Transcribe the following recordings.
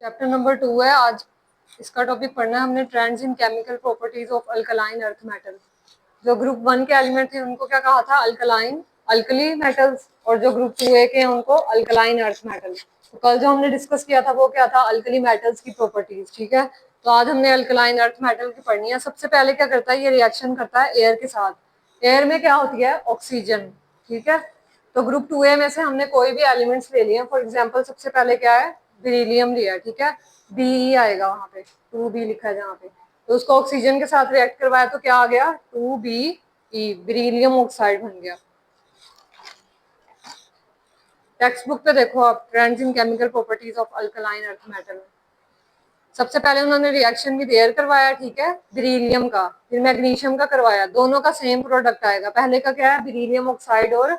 Chapter number 2 है आज। इसका टॉपिक पढ़ना है हमने, trends in chemical properties of alkaline earth metal. जो ग्रुप 1 के एलिमेंट थे उनको क्या कहा था? Alkaline, alkali metals. और जो ग्रुप 2A के हैं उनको अल्कलाइन अर्थ मेटल। तो कल जो हमने डिस्कस किया था वो क्या था? अल्कली मेटल्स की प्रॉपर्टीज। ठीक है, तो आज हमने अल्कलाइन अर्थ मेटल की पढ़नी है। सबसे पहले क्या करता है, ये रिएक्शन करता है एयर के साथ। एयर में क्या होती है? ऑक्सीजन। ठीक है, तो ग्रुप 2A में से हमने कोई भी एलिमेंट्स ले लिए। फॉर एग्जांपल सबसे पहले क्या है? बेरिलियम लिया। ठीक है, बी आएगा वहां पे, 2B लिखा है जहाँ पे। तो उसको ऑक्सीजन के साथ रिएक्ट करवाया तो क्या आ गया? 2Be, बेरिलियम ऑक्साइड बन गया। टेक्स्ट बुक पे देखो आप, trends in chemical properties of alkaline earth metal. सबसे पहले उन्होंने रिएक्शन विद एयर करवाया, ठीक है, बेरिलियम का, फिर मैग्नीशियम का करवाया। दोनों का सेम प्रोडक्ट आएगा। पहले का क्या है? बेरिलियम ऑक्साइड और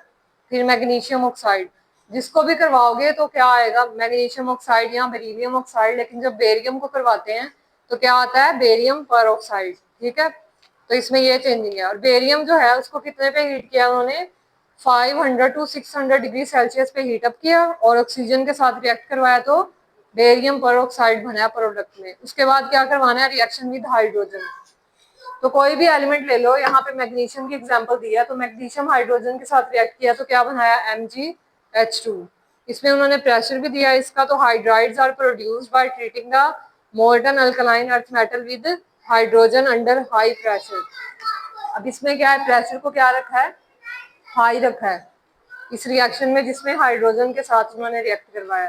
फिर मैग्नीशियम ऑक्साइड। जिसको भी करवाओगे तो क्या आएगा? मैग्नीशियम ऑक्साइड या बेरिलियम ऑक्साइड। लेकिन जब बेरियम को करवाते हैं तो क्या आता है? बेरियम पर ऑक्साइड। ठीक है, तो इसमें ये चेंजिंग है। और बेरियम जो है उसको कितने पे हीट किया उन्होंने? 500 टू 600 डिग्री सेल्सियस पे हीट अप किया और ऑक्सीजन के साथ रिएक्ट करवाया तो बेरियम पर ऑक्साइड बना प्रोडक्ट में। उसके बाद क्या करवाना है? Reaction with hydrogen. तो कोई भी एलिमेंट ले लो, यहाँ पे मैग्नीशियम की एग्जांपल दिया, तो मैग्नीशियम हाइड्रोजन के साथ रिएक्ट किया तो क्या बनाया? MgH2। इसमें उन्होंने प्रेशर भी दिया इसका। तो hydrides are produced by treating the molten alkaline earth metal with hydrogen under high pressure. अब इसमें क्या है? प्रेशर को क्या रखा है? हाई रखा है इस रिएक्शन में, जिसमें हाइड्रोजन के साथ उन्होंने रिएक्ट करवाया।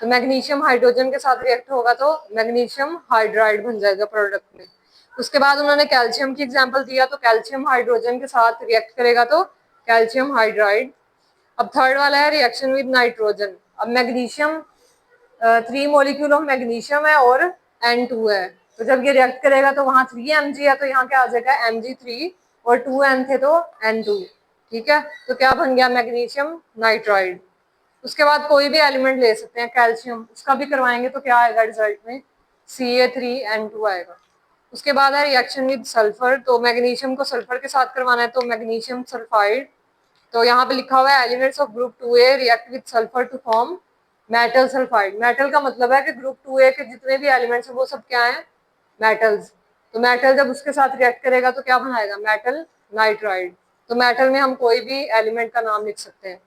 तो मैग्नीशियम हाइड्रोजन के साथ रिएक्ट होगा तो मैग्नीशियम हाइड्राइड बन जाएगा प्रोडक्ट में। उसके बाद उन्होंने कैल्शियम की एग्जांपल दिया, तो कैल्शियम हाइड्रोजन के साथ रिएक्ट करेगा तो कैल्शियम हाइड्राइड। अब थर्ड वाला है रिएक्शन विद नाइट्रोजन। अब मैग्नीशियम 3 मॉलिक्यूल ऑफ मैग्नीशियम है और N2 है। तो जब ये रिएक्ट करेगा तो वहां 3 Mg है, तो यहाँ क्या आ जाएगा? Mg3। और 2N थे तो N2। ठीक है, तो क्या बन गया? Magnesium nitride. उसके बाद कोई भी एलिमेंट ले सकते हैं, कैल्शियम, उसका भी करवाएंगे तो क्या आएगा रिजल्ट में? Ca3N2 आएगा। उसके बाद है रिएक्शन विद सल्फर। तो मैग्नीशियम को सल्फर के साथ करवाना है तो मैग्नीशियम सल्फाइड। तो यहाँ पे लिखा हुआ है elements of group 2A react with sulphur to form metal sulphide. Metal का मतलब है कि ग्रुप 2A के जितने भी एलिमेंट्स हैं वो सब क्या है? मेटल्स। तो मेटल जब उसके साथ रिएक्ट करेगा तो क्या बनाएगा? Metal nitride. तो मेटल में हम कोई भी एलिमेंट का नाम लिख सकते हैं।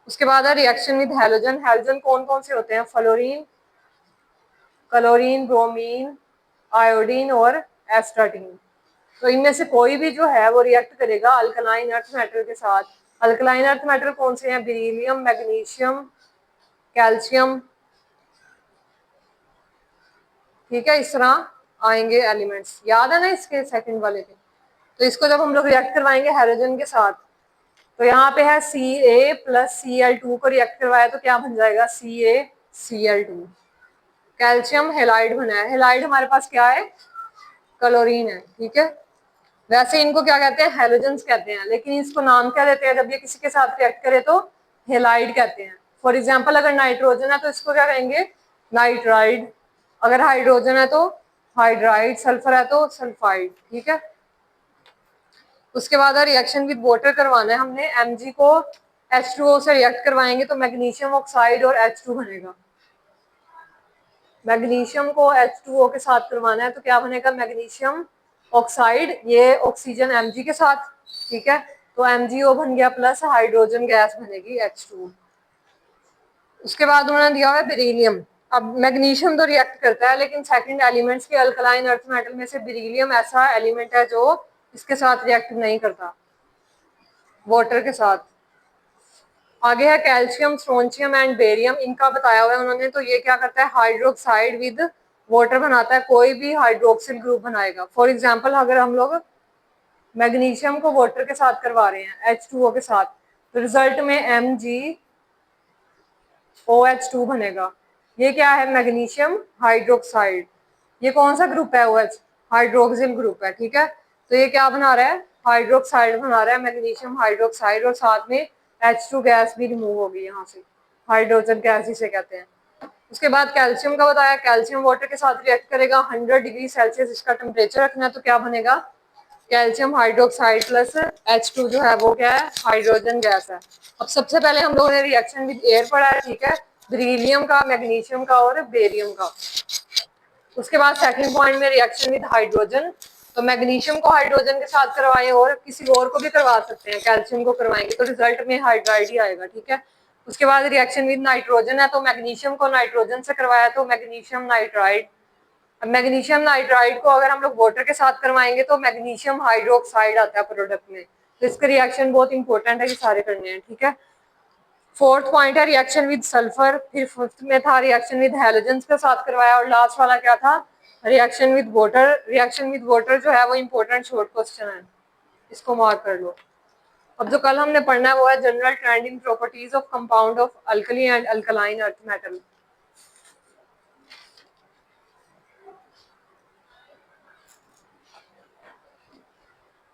उसके बाद है रिएक्शन विद हैलोजन। हैलोजन कौन कौन से होते हैं? फ्लोरीन, क्लोरीन, ब्रोमीन, आयोडीन और एस्टाटीन। तो इनमें से कोई भी जो है वो रिएक्ट करेगा अल्कलाइन अर्थ मेटल के साथ। अल्कलाइन अर्थ मेटल कौन से हैं? Beryllium, magnesium, calcium. ठीक है, इस तरह आएंगे एलिमेंट्स। याद है ना इसके सेकंड वाले के? तो इसको जब हम लोग रिएक्ट करवाएंगे हाइड्रोजन के साथ, तो यहाँ पे है Ca प्लस Cl2 को रिएक्ट करवाया तो क्या बन जाएगा? CaCl2। कैल्शियम हेलाइड बना है। हेलाइड हमारे पास क्या है? क्लोरीन है। ठीक है, वैसे इनको क्या कहते हैं? हेलोजेंस कहते हैं। लेकिन इसको नाम क्या देते हैं जब ये किसी के साथ रिएक्ट करे? तो हेलाइड कहते हैं। फॉर एग्जाम्पल अगर नाइट्रोजन है तो इसको क्या कहेंगे? नाइट्राइड। अगर हाइड्रोजन है तो हाइड्राइड, सल्फर है तो सल्फाइड। ठीक है, उसके बाद रिएक्शन विद वाटर करवाना है हमने। Mg को H2O से रिएक्ट करवाएंगे तो मैग्नीशियम ऑक्साइड और H2 बनेगा। मैग्नीशियम को H2O के साथ करवाना है तो क्या बनेगा? मैग्नीशियम ऑक्साइड, ये ऑक्सीजन Mg के साथ। ठीक है, तो MgO बन गया प्लस हाइड्रोजन गैस बनेगी H2। उसके बाद उन्होंने दिया हुआ है बेरिलियम। अब मैग्नीशियम तो रिएक्ट करता है, लेकिन सेकंड एलिमेंट्स के अल्कलाइन अर्थ मेटल में से बेरिलियम ऐसा एलिमेंट है जो इसके साथ रिएक्ट नहीं करता वाटर के साथ। आगे है कैल्शियम, स्ट्रोंशियम एंड बेरियम। इनका बताया हुआ है उन्होंने। तो ये क्या करता है? हाइड्रोक्साइड विद वाटर बनाता है, कोई भी हाइड्रोक्सिल ग्रुप बनाएगा। फॉर एग्जांपल अगर हम लोग मैग्नीशियम को वाटर के साथ करवा रहे हैं H2O के साथ, तो रिजल्ट में MgOH2 बनेगा। ये क्या है? Magnesium hydroxide. ये कौन सा ग्रुप है? OH, हाइड्रोक्सिल ग्रुप है। ठीक है, तो ये क्या बना रहा है? हाइड्रोक्साइड बना रहा है, मैग्नीशियम हाइड्रोक्साइड। और साथ में H2 गैस भी रिमूव होगी यहाँ से, हाइड्रोजन गैस जिसे कहते हैं। उसके बाद कैल्शियम का बताया, कैल्शियम वाटर के साथ रिएक्ट करेगा। 100 डिग्री सेल्सियस इसका टेम्परेचर रखना है तो क्या बनेगा? कैल्शियम हाइड्रोक्साइड प्लस H2 जो है वो क्या है? हाइड्रोजन गैस है। अब सबसे पहले हम लोगों ने रिएक्शन विद एयर पढ़ा है। ठीक है, बेरिलियम का, मैग्नीशियम का और बेरियम का। उसके बाद सेकंड पॉइंट में रिएक्शन विद हाइड्रोजन, तो मैग्नीशियम को हाइड्रोजन के साथ करवाएं और किसी और को भी करवा सकते हैं, कैल्शियम को करवाएंगे तो रिजल्ट में हाइड्राइड ही आएगा, ठीक है। उसके बाद रिएक्शन विद नाइट्रोजन है, तो मैग्नीशियम को नाइट्रोजन से करवाया तो मैग्नीशियम नाइट्राइड। अब मैग्नीशियम नाइट्राइड को अगर हम लोग वाटर के साथ करवाएंगे तो मैग्नीशियम हाइड्रोक्साइड आता है प्रोडक्ट में, तो इसका रिएक्शन बहुत इंपॉर्टेंट है, ये सारे करने हैं, ठीक है। फोर्थ पॉइंट है रिएक्शन विद सल्फर, फिर फिफ्थ में था रिएक्शन विद हैलोजन के साथ करवाया, और लास्ट वाला क्या था, reaction with water. Reaction with water जो है वो इंपॉर्टेंट शॉर्ट क्वेश्चन है, इसको मार्क कर लो। अब जो कल हमने पढ़ना है वो है general trending properties of compound of alkali and alkaline earth metal.